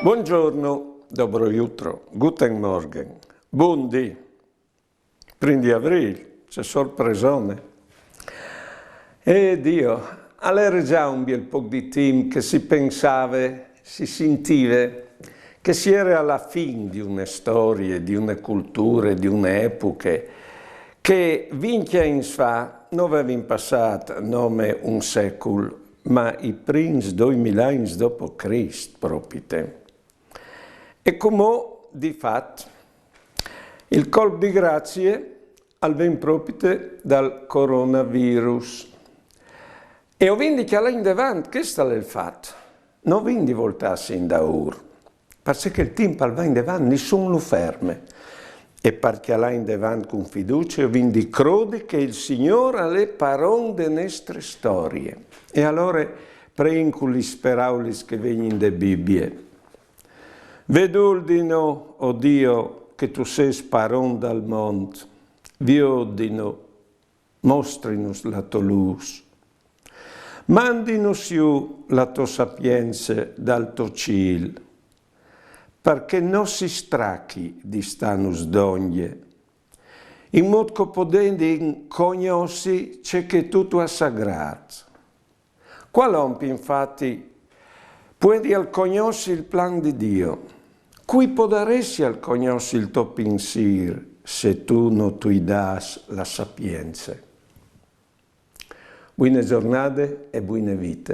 Buongiorno, dobro jutro, guten Morgen, buondì, primi di aprile, c'è sorpresone. E Dio, all'era già un bel po' di tempo che si pensava, si sentiva che si era alla fine di una storia, di una cultura, di un'epoca, che vinchia in sfa non aveva in passato nome un secolo, ma i primi 2000 anni dopo Cristo proprio te. E come di fatto il colpo di grazie al ben proprio dal coronavirus. E ho quindi che là in davanti, questo è il fatto, non quindi voltarsi in da ora, perché il tempo al va in davanti, nessuno lo ferma. E perché là in davanti con fiducia, quindi crede che il Signore ha le parole delle nostre storie. E allora prego le parole che vengono da Bibbia. Vedurdino, o Dio, che tu sei parole dal mondo, viodino, mostrino la tua luce. Mandino su la tua sapienza dal tuo cielo, perché non si stracchi di stanus d'ogni, in modo che potendo conosci ciò che tutto è sagrato. Qual'ompi, infatti, può al conosci il plan di Dio, cui podaresti al conosci il tuo pensiero, se tu non ti das la sapienza. Buone giornate e buone vite.